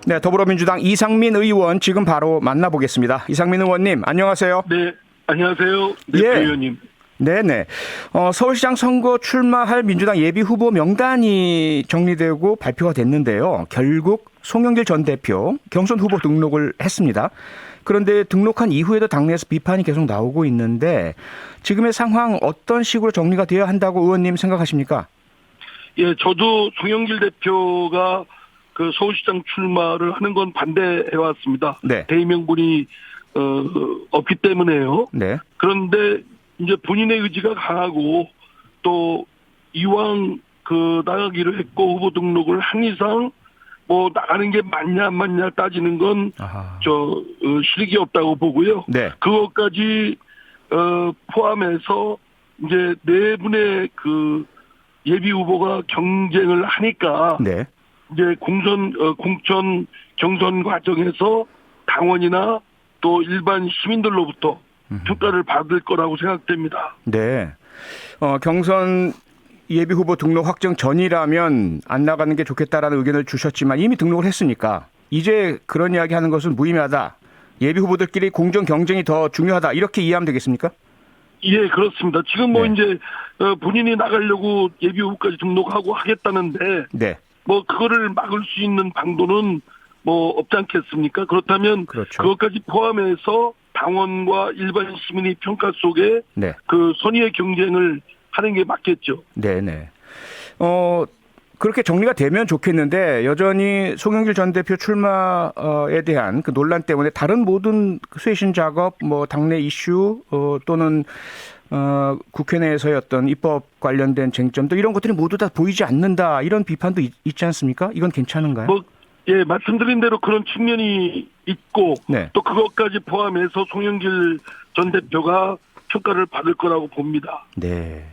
네, 더불어민주당 이상민 의원 지금 바로 만나보겠습니다. 이상민 의원님, 안녕하세요. 네, 안녕하세요. 네, 예. 의원님. 네네. 서울시장 선거 출마할 민주당 예비 후보 명단이 정리되고 발표가 됐는데요. 결국 송영길 전 대표 경선 후보 등록을 했습니다. 그런데 등록한 이후에도 당내에서 비판이 계속 나오고 있는데 지금의 상황 어떤 식으로 정리가 되어야 한다고 의원님 생각하십니까? 예, 저도 송영길 대표가 그 서울시장 출마를 하는 건 반대해 왔습니다. 네. 대의명분이 없기 때문에요. 네. 그런데 이제 본인의 의지가 강하고 또 이왕 그 나가기로 했고 후보 등록을 한 이상 뭐 나가는 게 맞냐 안 맞냐 따지는 건 실익이 없다고 보고요. 네. 그것까지 포함해서 이제 네 분의 그 예비 후보가 경쟁을 하니까 네. 이제 공천 경선 과정에서 당원이나 또 일반 시민들로부터 평가를 받을 거라고 생각됩니다. 네. 경선 예비 후보 등록 확정 전이라면 안 나가는 게 좋겠다라는 의견을 주셨지만 이미 등록을 했으니까 이제 그런 이야기 하는 것은 무의미하다. 예비 후보들끼리 공정 경쟁이 더 중요하다. 이렇게 이해하면 되겠습니까? 예, 그렇습니다. 지금 뭐 네. 이제 본인이 나가려고 예비 후보까지 등록하고 하겠다는데 네. 뭐 그거를 막을 수 있는 방도는 뭐 없지 않겠습니까? 그렇다면 그렇죠. 그것까지 포함해서 당원과 일반 시민의 평가 속에 네. 그 선의의 경쟁을 하는 게 맞겠죠. 네네. 그렇게 정리가 되면 좋겠는데 여전히 송영길 전 대표 출마에 대한 그 논란 때문에 다른 모든 쇄신 작업, 뭐 당내 이슈 또는 국회 내에서의 어떤 입법 관련된 쟁점도 이런 것들이 모두 다 보이지 않는다 이런 비판도 있지 않습니까? 이건 괜찮은가요? 예, 말씀드린 대로 그런 측면이 있고 네. 또 그것까지 포함해서 송영길 전 대표가 평가를 받을 거라고 봅니다. 네.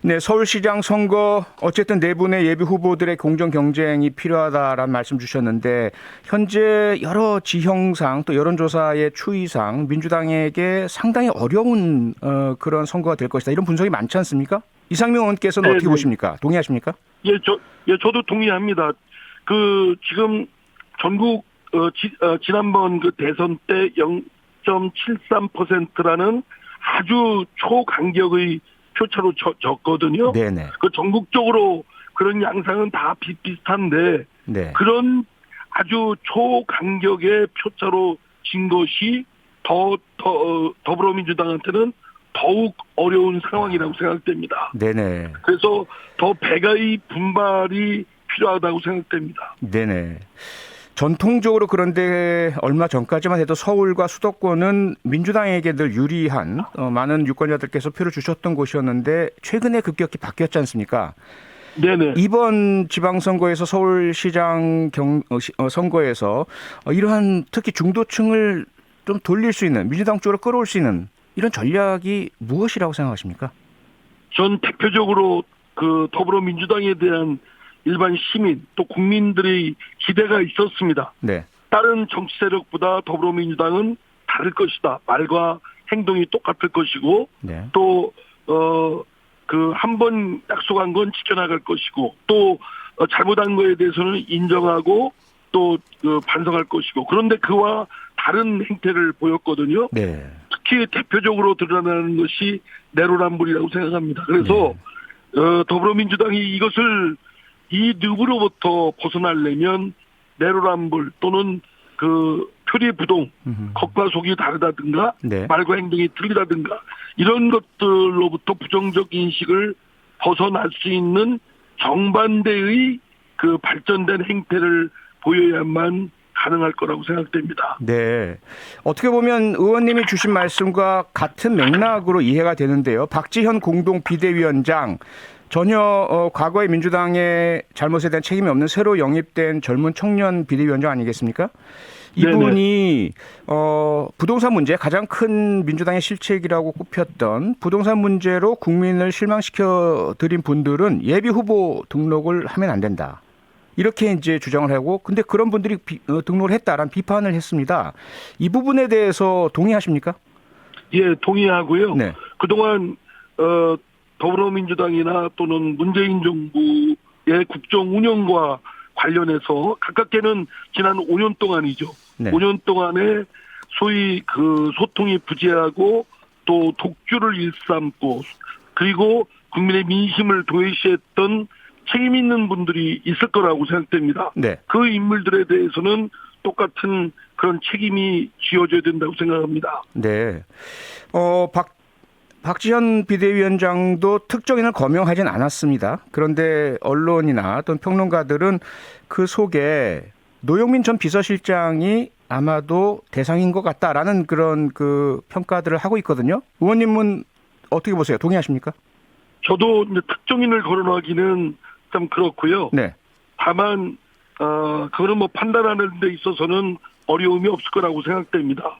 네, 서울시장 선거 어쨌든 네 분의 예비 후보들의 공정 경쟁이 필요하다라는 말씀 주셨는데 현재 여러 지형상 또 여론조사의 추이상 민주당에게 상당히 어려운 그런 선거가 될 것이다. 이런 분석이 많지 않습니까? 이상민 의원께서는 네네. 어떻게 보십니까? 동의하십니까? 저도 동의합니다. 그 지금 전국 지난번 그 대선 때 0.73%라는 아주 초간격의 표차로 졌거든요. 네네. 그 전국적으로 그런 양상은 다 비슷한데 네. 그런 아주 초간격의 표차로 진 것이 더불어민주당한테는 더욱 어려운 상황이라고 생각됩니다. 네네. 그래서 더 배가의 분발이 필요하다고 생각됩니다. 네네. 전통적으로 그런데 얼마 전까지만 해도 서울과 수도권은 민주당에게 늘 유리한 많은 유권자들께서 표를 주셨던 곳이었는데 최근에 급격히 바뀌었지 않습니까? 네네. 이번 지방선거에서 서울시장 선거에서 이러한 특히 중도층을 좀 돌릴 수 있는 민주당 쪽으로 끌어올 수 있는 이런 전략이 무엇이라고 생각하십니까? 전 대표적으로 그 더불어민주당에 대한 일반 시민 또 국민들의 기대가 있었습니다. 네. 다른 정치 세력보다 더불어민주당은 다를 것이다. 말과 행동이 똑같을 것이고 네. 또 그 한 번 약속한 건 지켜나갈 것이고 또 잘못한 거에 대해서는 인정하고 또 반성할 것이고 그런데 그와 다른 행태를 보였거든요. 네. 특히 대표적으로 드러나는 것이 내로남불이라고 생각합니다. 그래서 더불어민주당이 이것을 이 늪으로부터 벗어나려면 내로남불 또는 그 표리부동, 겉과 속이 다르다든가 네. 말과 행동이 틀리다든가 이런 것들로부터 부정적 인식을 벗어날 수 있는 정반대의 그 발전된 행태를 보여야만 가능할 거라고 생각됩니다. 네. 어떻게 보면 의원님이 주신 말씀과 같은 맥락으로 이해가 되는데요. 박지현 공동 비대위원장 전혀 과거의 민주당의 잘못에 대한 책임이 없는 새로 영입된 젊은 청년 비대위원장 아니겠습니까? 이분이 부동산 문제 가장 큰 민주당의 실책이라고 꼽혔던 부동산 문제로 국민을 실망시켜 드린 분들은 예비 후보 등록을 하면 안 된다. 이렇게 이제 주장을 하고 근데 그런 분들이 등록을 했다라는 비판을 했습니다. 이 부분에 대해서 동의하십니까? 예, 동의하고요. 네. 그동안 더불어민주당이나 또는 문재인 정부의 국정 운영과 관련해서 가깝게는 지난 5년 동안이죠. 네. 5년 동안에 소위 그 소통이 부재하고 또 독주를 일삼고 그리고 국민의 민심을 도외시했던 책임 있는 분들이 있을 거라고 생각됩니다. 네. 그 인물들에 대해서는 똑같은 그런 책임이 지어져야 된다고 생각합니다. 네. 박지현 비대위원장도 특정인을 거명하진 않았습니다. 그런데 언론이나 또는 평론가들은 그 속에 노영민 전 비서실장이 아마도 대상인 것 같다라는 그런 그 평가들을 하고 있거든요. 의원님은 어떻게 보세요? 동의하십니까? 저도 이제 특정인을 거론하기는 좀 그렇고요. 네. 다만 그거는 뭐 판단하는 데 있어서는 어려움이 없을 거라고 생각됩니다.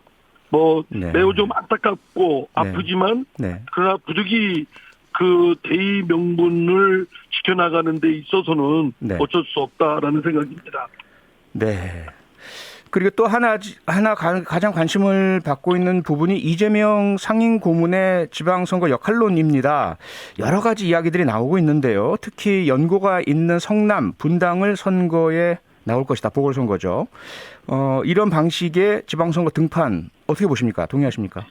네. 매우 좀 안타깝고 네. 아프지만 네. 그러나 부득이 그 대의 명분을 지켜나가는 데 있어서는 네. 어쩔 수 없다라는 생각입니다. 네. 그리고 또 하나 가장 관심을 받고 있는 부분이 이재명 상임 고문의 지방선거 역할론입니다. 여러 가지 이야기들이 나오고 있는데요. 특히 연고가 있는 성남 분당을 선거에 나올 것이다. 보궐선거죠. 이런 방식의 지방선거 등판 어떻게 보십니까? 동의하십니까?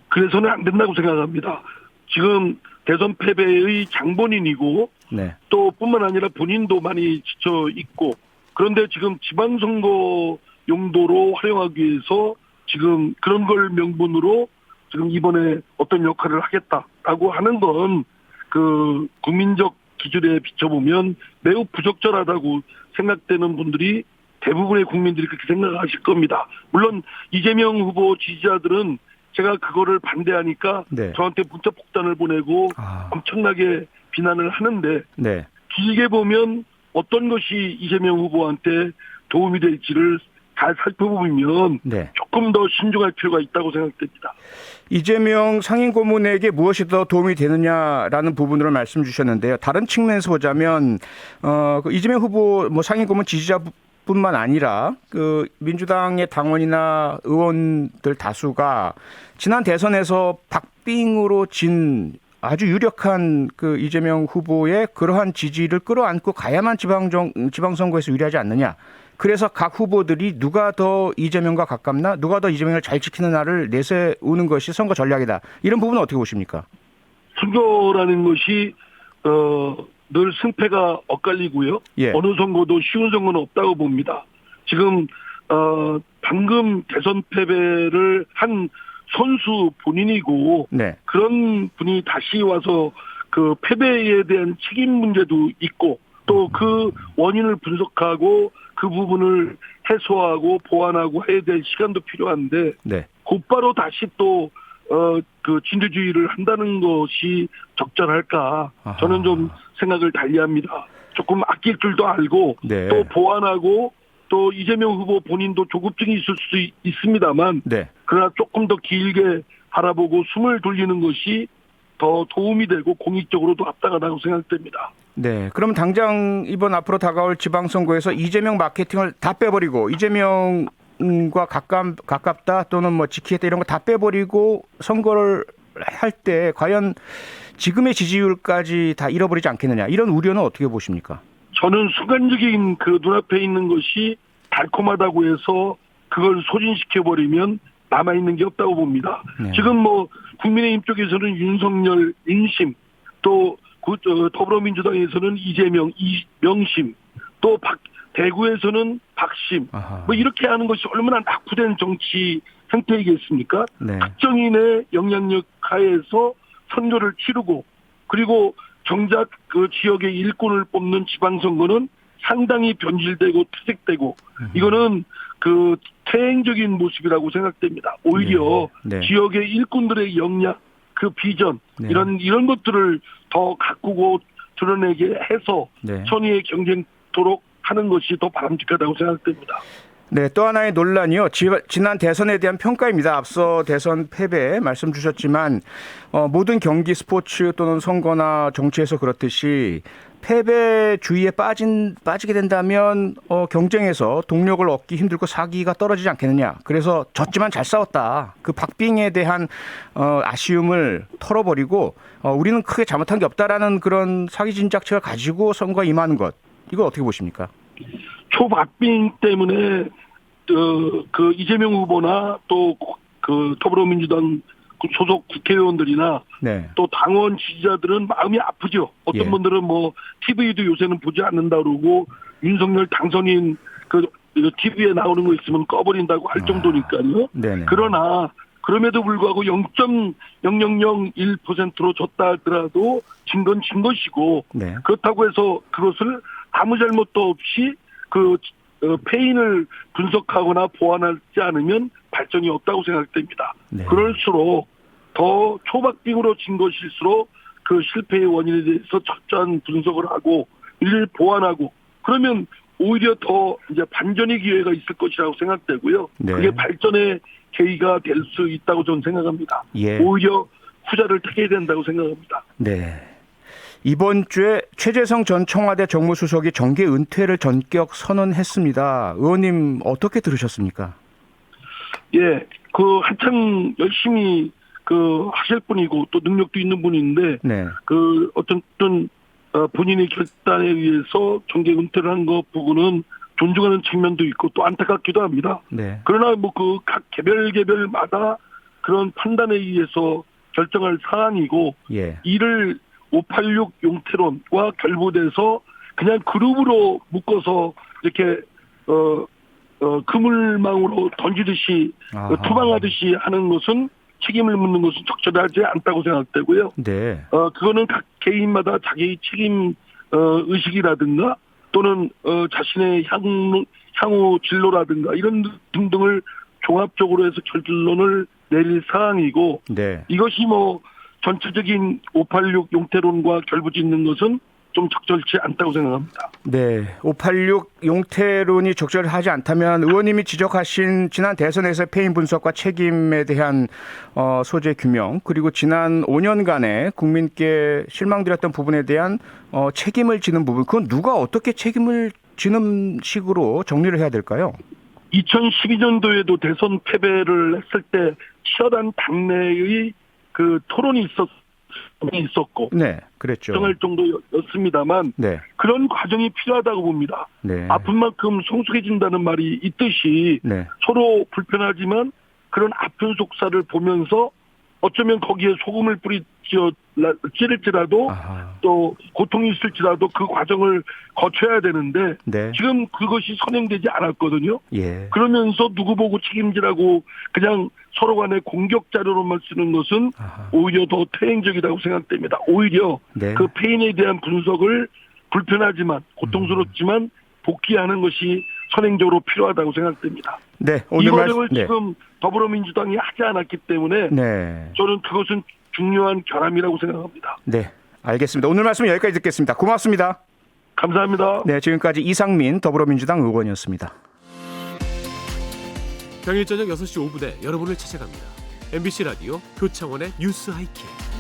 그래서는 안 된다고 생각합니다. 지금 대선 패배의 장본인이고 네. 또 뿐만 아니라 본인도 많이 지쳐 있고 그런데 지금 지방선거 용도로 활용하기 위해서 지금 그런 걸 명분으로 지금 이번에 어떤 역할을 하겠다라고 하는 건 그 국민적 기준에 비춰보면 매우 부적절하다고 생각되는 분들이 대부분의 국민들이 그렇게 생각하실 겁니다. 물론 이재명 후보 지지자들은 제가 그거를 반대하니까 네. 저한테 문자 폭탄을 보내고 엄청나게 비난을 하는데 네. 길게 보면 어떤 것이 이재명 후보한테 도움이 될지를 잘 살펴보면 네. 조금 더 신중할 필요가 있다고 생각됩니다. 이재명 상임 고문에게 무엇이 더 도움이 되느냐라는 부분으로 말씀 주셨는데요. 다른 측면에서 보자면 그 이재명 후보 상임 고문 지지자뿐만 아니라 그 민주당의 당원이나 의원들 다수가 지난 대선에서 박빙으로 진 아주 유력한 그 이재명 후보의 그러한 지지를 끌어안고 가야만 지방선거에서 유리하지 않느냐. 그래서 각 후보들이 누가 더 이재명과 가깝나, 누가 더 이재명을 잘 지키느냐를 내세우는 것이 선거 전략이다. 이런 부분은 어떻게 보십니까? 선거라는 것이 늘 승패가 엇갈리고요. 예. 어느 선거도 쉬운 선거는 없다고 봅니다. 지금 방금 대선 패배를 한 선수 본인이고 네. 그런 분이 다시 와서 그 패배에 대한 책임 문제도 있고 또 그 원인을 분석하고 그 부분을 해소하고 보완하고 해야 될 시간도 필요한데 네. 곧바로 다시 또 그 진두주의를 한다는 것이 적절할까? 아하. 저는 좀 생각을 달리합니다. 조금 아낄 줄도 알고 네. 또 보완하고 또 이재명 후보 본인도 조급증이 있을 수 있습니다만 네. 그러나 조금 더 길게 바라보고 숨을 돌리는 것이 더 도움이 되고 공익적으로도 합당하다고 생각됩니다. 네. 그럼 당장 이번 앞으로 다가올 지방선거에서 이재명 마케팅을 다 빼버리고 이재명과 가깝다 또는 뭐 지키겠다 이런 거 다 빼버리고 선거를 할 때 과연 지금의 지지율까지 다 잃어버리지 않겠느냐 이런 우려는 어떻게 보십니까? 저는 순간적인 그 눈앞에 있는 것이 달콤하다고 해서 그걸 소진시켜버리면 남아있는 게 없다고 봅니다. 네. 지금 뭐 국민의힘 쪽에서는 윤석열 인심 또 더불어민주당에서는 이재명 명심 또 대구에서는 박심 아하. 뭐 이렇게 하는 것이 얼마나 낙후된 정치 형태이겠습니까? 네. 특정인의 영향력 하에서 선거를 치르고 그리고 정작 그 지역의 일꾼을 뽑는 지방선거는 상당히 변질되고 퇴색되고 이거는 그 퇴행적인 모습이라고 생각됩니다. 오히려 네. 네. 지역의 일꾼들의 역량, 그 비전 네. 이런 것들을 더 가꾸고 드러내게 해서 네. 선의의 경쟁토록 하는 것이 더 바람직하다고 생각됩니다. 네, 또 하나의 논란이요. 지난 대선에 대한 평가입니다. 앞서 대선 패배 말씀 주셨지만 모든 경기 스포츠 또는 선거나 정치에서 그렇듯이 패배 주의에 빠지게 된다면 경쟁에서 동력을 얻기 힘들고 사기가 떨어지지 않겠느냐. 그래서 졌지만 잘 싸웠다. 그 박빙에 대한 아쉬움을 털어버리고 우리는 크게 잘못한 게 없다라는 그런 사기 진작책을 가지고 선거에 임하는 것. 이거 어떻게 보십니까? 초박빙 때문에 그 이재명 후보나 또 그 더불어민주당 소속 국회의원들이나 네. 또 당원 지지자들은 마음이 아프죠. 어떤 예. 분들은 뭐 TV도 요새는 보지 않는다 그러고 윤석열 당선인 그 TV에 나오는 거 있으면 꺼버린다고 할 정도니까요. 네네. 그러나 그럼에도 불구하고 0.0001%로 졌다 하더라도 진 건 진 것이고 네. 그렇다고 해서 그것을 아무 잘못도 없이 그 패인을 분석하거나 보완하지 않으면 발전이 없다고 생각됩니다. 네. 그럴수록 더 초박빙으로 진 것일수록 그 실패의 원인에 대해서 철저한 분석을 하고 이를 보완하고 그러면 오히려 더 이제 반전의 기회가 있을 것이라고 생각되고요. 네. 그게 발전의 계기가 될 수 있다고 저는 생각합니다. 예. 오히려 후자를 택해야 된다고 생각합니다. 네. 이번 주에 최재성 전 청와대 정무수석이 정계 은퇴를 전격 선언했습니다. 의원님 어떻게 들으셨습니까? 예, 그 한창 열심히 그 하실 분이고 또 능력도 있는 분인데 네. 그 어떤 본인의 결단에 의해서 정계 은퇴를 한 것 부분은 존중하는 측면도 있고 또 안타깝기도 합니다. 네. 그러나 뭐 그 각 개별마다 그런 판단에 의해서 결정할 사안이고 예. 이를 586 용태론과 결부돼서 그냥 그룹으로 묶어서 이렇게 그물망으로 던지듯이 아하. 투방하듯이 하는 것은 책임을 묻는 것은 적절하지 않다고 생각되고요. 네. 그거는 각 개인마다 자기 책임 의식이라든가 또는 자신의 향후 진로라든가 이런 등등을 종합적으로 해서 결론을 내릴 사항이고 네. 이것이 뭐 전체적인 586 용태론과 결부짓는 것은 좀 적절치 않다고 생각합니다. 네. 586 용태론이 적절하지 않다면 의원님이 지적하신 지난 대선에서 패인 분석과 책임에 대한 소재 규명 그리고 지난 5년간의 국민께 실망드렸던 부분에 대한 책임을 지는 부분 그건 누가 어떻게 책임을 지는 식으로 정리를 해야 될까요? 2012년도에도 대선 패배를 했을 때 치열한 당내의 그 토론이 있었고 네, 그랬죠. 정할 정도였습니다만 네. 그런 과정이 필요하다고 봅니다. 네. 아픈 만큼 성숙해진다는 말이 있듯이 네. 서로 불편하지만 그런 아픈 속사를 보면서 어쩌면 거기에 소금을 찌를지라도 아하. 또 고통이 있을지라도 그 과정을 거쳐야 되는데 네. 지금 그것이 선행되지 않았거든요. 예. 그러면서 누구 보고 책임지라고 그냥 서로 간에 공격 자료로만 쓰는 것은 아하. 오히려 더 퇴행적이라고 생각됩니다. 오히려 네. 그 패인에 대한 분석을 불편하지만 고통스럽지만 복귀하는 것이 선행적으로 필요하다고 생각됩니다. 네. 이 오늘 과정을 네. 지금 더불어민주당이 하지 않았기 때문에 네. 저는 그것은 중요한 결함이라고 생각합니다. 네. 알겠습니다. 오늘 말씀 여기까지 듣겠습니다. 고맙습니다. 감사합니다. 네, 지금까지 이상민 더불어민주당 의원이었습니다. 평일 저녁 6시 5분에 여러분을 찾아갑니다. MBC 라디오 표창원의 뉴스 하이킥.